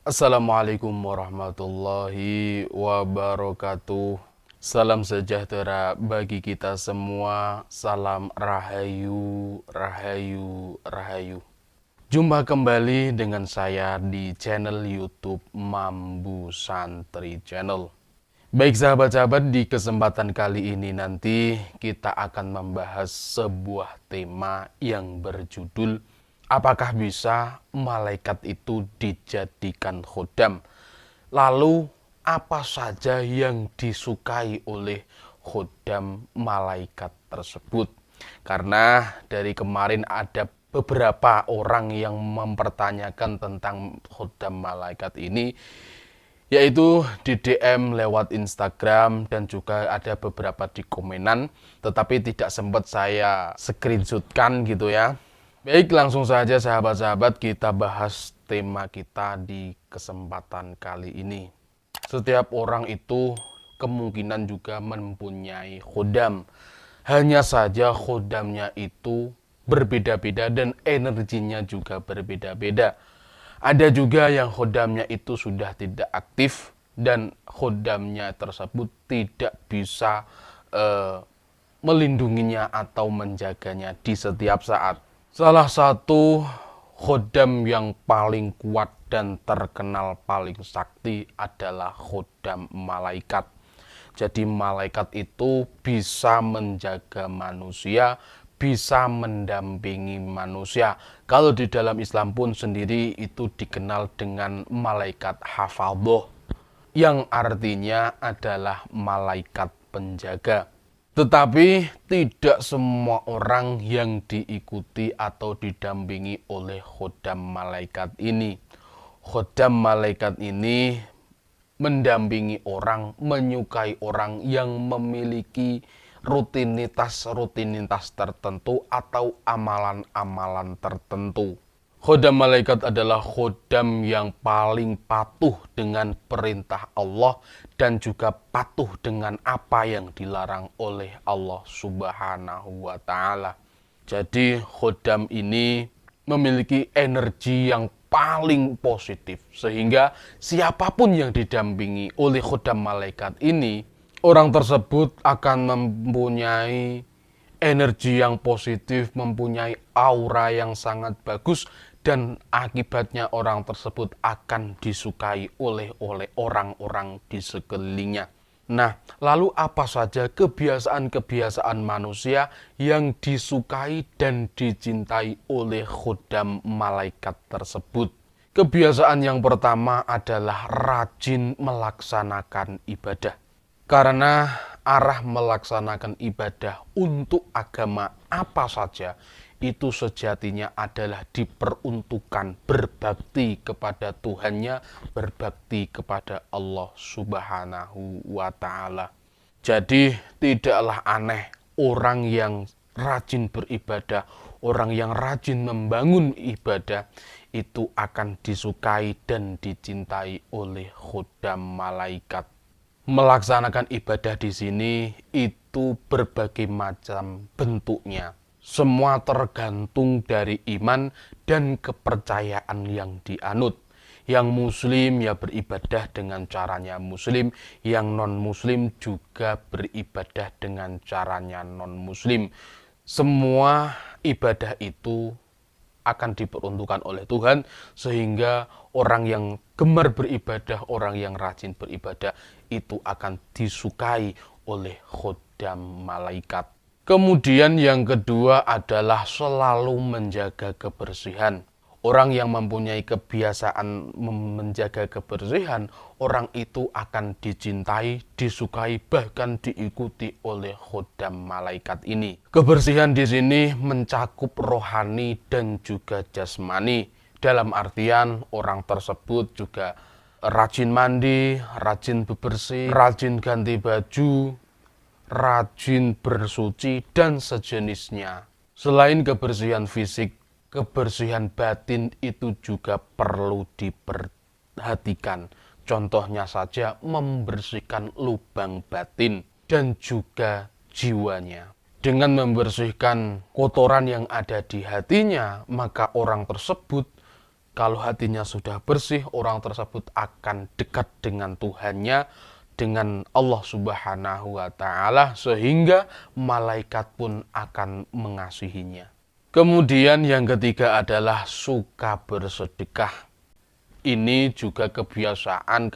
Assalamualaikum warahmatullahi wabarakatuh. Salam sejahtera bagi kita semua. Salam rahayu, rahayu, rahayu. Jumpa kembali dengan saya di channel YouTube Mambu Santri Channel. Baik sahabat-sahabat, di kesempatan kali ini nanti kita akan membahas sebuah tema yang berjudul apakah bisa malaikat itu dijadikan khodam? Lalu apa saja yang disukai oleh khodam malaikat tersebut? Karena dari kemarin ada beberapa orang yang mempertanyakan tentang khodam malaikat ini, yaitu di DM lewat Instagram dan juga ada beberapa di komenan, tetapi tidak sempat saya screenshotkan gitu ya. Baik, langsung saja sahabat-sahabat kita bahas tema kita di kesempatan kali ini. Setiap orang itu kemungkinan juga mempunyai khodam. Hanya saja khodamnya itu berbeda-beda dan energinya juga berbeda-beda. Ada juga yang khodamnya itu sudah tidak aktif dan khodamnya tersebut tidak bisa melindunginya atau menjaganya di setiap saat. Salah satu khodam yang paling kuat dan terkenal paling sakti adalah khodam malaikat. Jadi malaikat itu bisa menjaga manusia, bisa mendampingi manusia. Kalau di dalam Islam pun sendiri itu dikenal dengan malaikat hafadhoh, yang artinya adalah malaikat penjaga. Tetapi tidak semua orang yang diikuti atau didampingi oleh khodam malaikat ini. Khodam malaikat ini mendampingi orang, menyukai orang yang memiliki rutinitas-rutinitas tertentu atau amalan-amalan tertentu. Khodam malaikat adalah khodam yang paling patuh dengan perintah Allah dan juga patuh dengan apa yang dilarang oleh Allah Subhanahu wa Ta'ala. Jadi, khodam ini memiliki energi yang paling positif, sehingga siapapun yang didampingi oleh khodam malaikat ini, orang tersebut akan mempunyai energi yang positif, mempunyai aura yang sangat bagus, dan akibatnya orang tersebut akan disukai oleh orang-orang di sekelilingnya. Nah, lalu apa saja kebiasaan-kebiasaan manusia yang disukai dan dicintai oleh khodam malaikat tersebut? Kebiasaan yang pertama adalah rajin melaksanakan ibadah. Karena arah melaksanakan ibadah untuk agama apa saja itu sejatinya adalah diperuntukkan berbakti kepada Tuhannya, berbakti kepada Allah Subhanahu wa Ta'ala. Jadi tidaklah aneh orang yang rajin beribadah, orang yang rajin membangun ibadah itu akan disukai dan dicintai oleh khodam malaikat. Melaksanakan ibadah di sini itu berbagai macam bentuknya. Semua tergantung dari iman dan kepercayaan yang dianut. Yang muslim ya beribadah dengan caranya muslim, yang non muslim juga beribadah dengan caranya non muslim. Semua ibadah itu akan diperuntukkan oleh Tuhan, sehingga orang yang gemar beribadah, orang yang rajin beribadah itu akan disukai oleh khodam malaikat. Kemudian yang kedua adalah selalu menjaga kebersihan. Orang yang mempunyai kebiasaan menjaga kebersihan, orang itu akan dicintai, disukai, bahkan diikuti oleh khodam malaikat ini. Kebersihan di sini mencakup rohani dan juga jasmani. Dalam artian orang tersebut juga rajin mandi, rajin bebersih, rajin ganti baju, rajin bersuci, dan sejenisnya. Selain kebersihan fisik, kebersihan batin itu juga perlu diperhatikan. Contohnya saja membersihkan lubang batin dan juga jiwanya. Dengan membersihkan kotoran yang ada di hatinya, maka orang tersebut Kalau hatinya sudah bersih, orang tersebut akan dekat dengan Tuhannya, dengan Allah Subhanahu wa Ta'ala, sehingga malaikat pun akan mengasihinya. Kemudian yang ketiga adalah suka bersedekah. Ini juga kebiasaan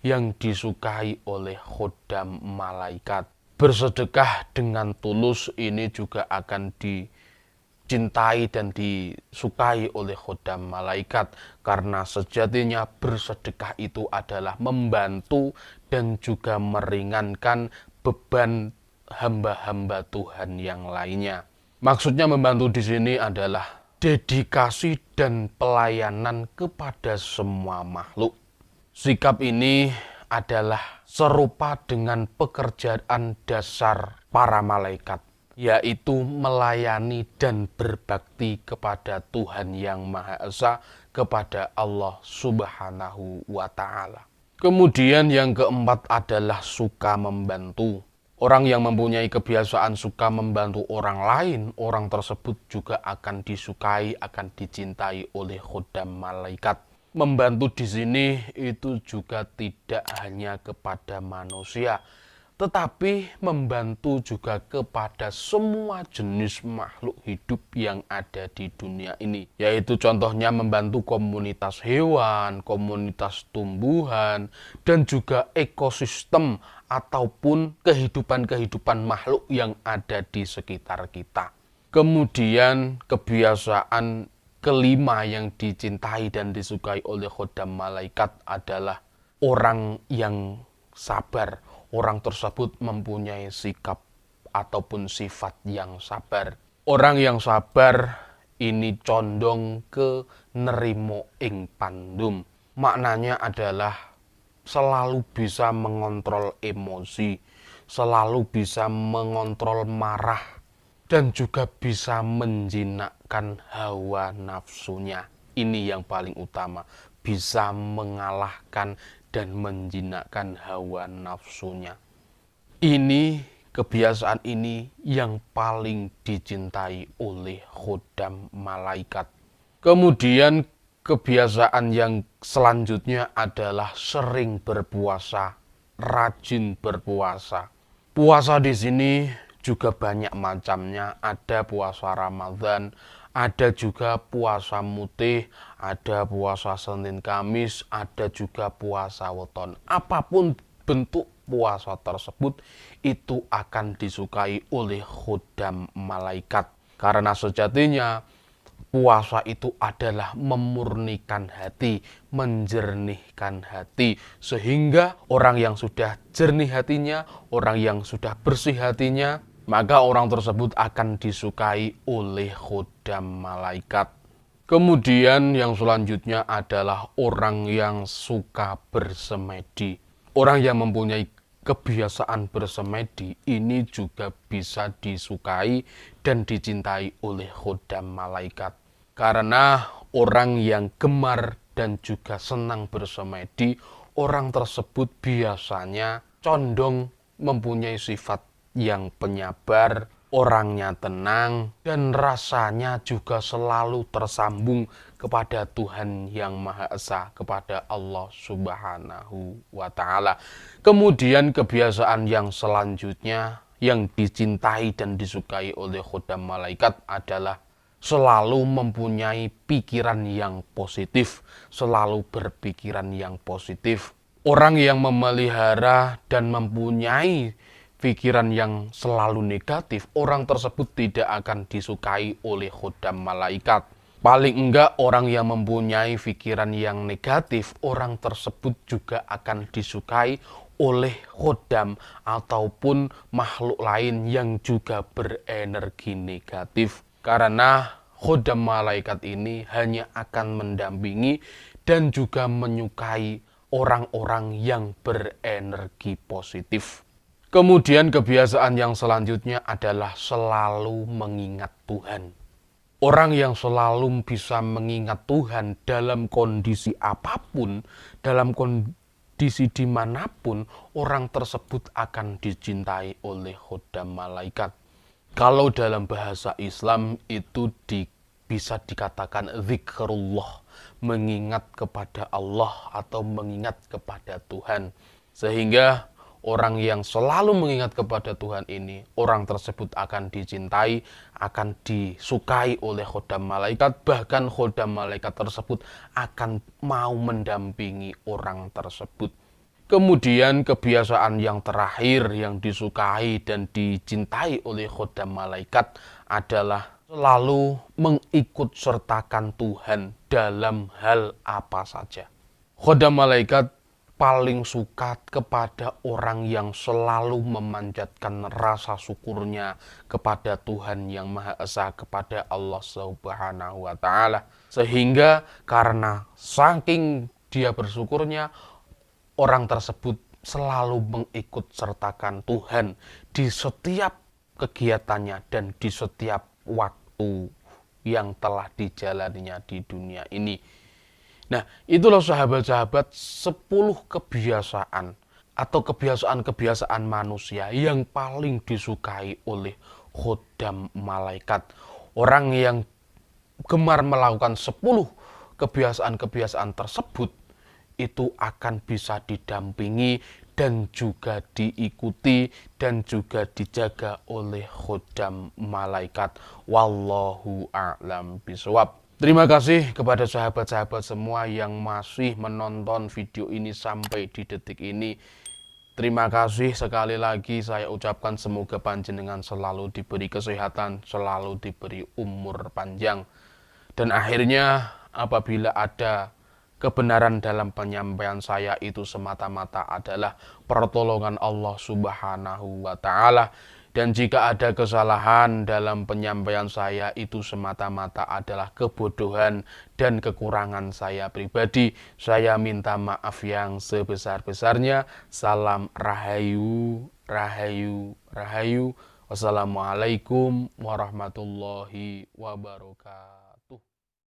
yang disukai oleh khodam malaikat. Bersedekah dengan tulus ini juga akan dicintai dan disukai oleh khodam malaikat, karena sejatinya bersedekah itu adalah membantu dan juga meringankan beban hamba-hamba Tuhan yang lainnya. Maksudnya membantu di sini adalah dedikasi dan pelayanan kepada semua makhluk. Sikap ini adalah serupa dengan pekerjaan dasar para malaikat, yaitu melayani dan berbakti kepada Tuhan Yang Maha Esa, kepada Allah Subhanahu wa Ta'ala. Kemudian yang keempat adalah suka membantu. Orang yang mempunyai kebiasaan suka membantu orang lain, orang tersebut juga akan disukai, akan dicintai oleh khodam malaikat. Membantu di sini itu juga tidak hanya kepada manusia, tetapi membantu juga kepada semua jenis makhluk hidup yang ada di dunia ini. Yaitu contohnya membantu komunitas hewan, komunitas tumbuhan, dan juga ekosistem ataupun kehidupan-kehidupan makhluk yang ada di sekitar kita. Kemudian kebiasaan kelima yang dicintai dan disukai oleh khodam malaikat adalah orang yang sabar. Orang tersebut mempunyai sikap ataupun sifat yang sabar. Orang yang sabar ini condong ke nerimo ing pandum. Maknanya adalah selalu bisa mengontrol emosi, selalu bisa mengontrol marah, dan juga bisa menjinakkan hawa nafsunya. Ini yang paling utama, bisa mengalahkan dan menjinakkan hawa nafsunya. Ini, kebiasaan ini yang paling dicintai oleh khodam malaikat. Kemudian kebiasaan yang selanjutnya adalah sering berpuasa, rajin berpuasa. Puasa di sini juga banyak macamnya, ada puasa Ramadan, ada juga puasa mutih, ada puasa Senin Kamis, ada juga puasa weton. Apapun bentuk puasa tersebut itu akan disukai oleh khodam malaikat. Karena sejatinya puasa itu adalah memurnikan hati, menjernihkan hati. Sehingga orang yang sudah jernih hatinya, orang yang sudah bersih hatinya, maka orang tersebut akan disukai oleh khodam malaikat. Kemudian yang selanjutnya adalah orang yang suka bersemedi. Orang yang mempunyai kebiasaan bersemedi ini juga bisa disukai dan dicintai oleh khodam malaikat. Karena orang yang gemar dan juga senang bersemedi, orang tersebut biasanya condong mempunyai sifat yang penyabar, orangnya tenang, dan rasanya juga selalu tersambung kepada Tuhan Yang Maha Esa, kepada Allah Subhanahu wa Ta'ala. Kemudian kebiasaan yang selanjutnya yang dicintai dan disukai oleh khodam malaikat adalah selalu mempunyai pikiran yang positif, selalu berpikiran yang positif. Orang yang memelihara dan mempunyai pikiran yang selalu negatif, orang tersebut tidak akan disukai oleh khodam malaikat. Paling enggak orang yang mempunyai pikiran yang negatif, orang tersebut juga akan disukai oleh khodam ataupun makhluk lain yang juga berenergi negatif. Karena khodam malaikat ini hanya akan mendampingi dan juga menyukai orang-orang yang berenergi positif. Kemudian kebiasaan yang selanjutnya adalah selalu mengingat Tuhan. Orang yang selalu bisa mengingat Tuhan dalam kondisi apapun, dalam kondisi dimanapun, orang tersebut akan dicintai oleh khodam malaikat. Kalau dalam bahasa Islam itu bisa dikatakan zikrullah, mengingat kepada Allah atau mengingat kepada Tuhan. Sehingga orang yang selalu mengingat kepada Tuhan ini, orang tersebut akan dicintai, akan disukai oleh khodam malaikat, bahkan khodam malaikat tersebut akan mau mendampingi orang tersebut. Kemudian kebiasaan yang terakhir yang disukai dan dicintai oleh khodam malaikat adalah selalu mengikut sertakan Tuhan dalam hal apa saja. Khodam malaikat paling suka kepada orang yang selalu memanjatkan rasa syukurnya kepada Tuhan yang Maha Esa, kepada Allah Subhanahu wa Ta'ala. Sehingga karena saking dia bersyukurnya, orang tersebut selalu mengikut sertakan Tuhan di setiap kegiatannya dan di setiap waktu yang telah dijalaninya di dunia ini. Nah, itulah sahabat-sahabat 10 kebiasaan atau kebiasaan-kebiasaan manusia yang paling disukai oleh khodam malaikat. Orang yang gemar melakukan 10 kebiasaan-kebiasaan tersebut itu akan bisa didampingi dan juga diikuti dan juga dijaga oleh khodam malaikat. Wallahu a'lam bishawab. Terima kasih kepada sahabat-sahabat semua yang masih menonton video ini sampai di detik ini. Terima kasih sekali lagi saya ucapkan semoga panjenengan selalu diberi kesehatan, selalu diberi umur panjang. Dan akhirnya apabila ada kebenaran dalam penyampaian saya itu semata-mata adalah pertolongan Allah Subhanahu wa Ta'ala. Dan jika ada kesalahan dalam penyampaian saya itu semata-mata adalah kebodohan dan kekurangan saya pribadi. Saya minta maaf yang sebesar-besarnya. Salam rahayu, rahayu, rahayu. Wassalamualaikum warahmatullahi wabarakatuh.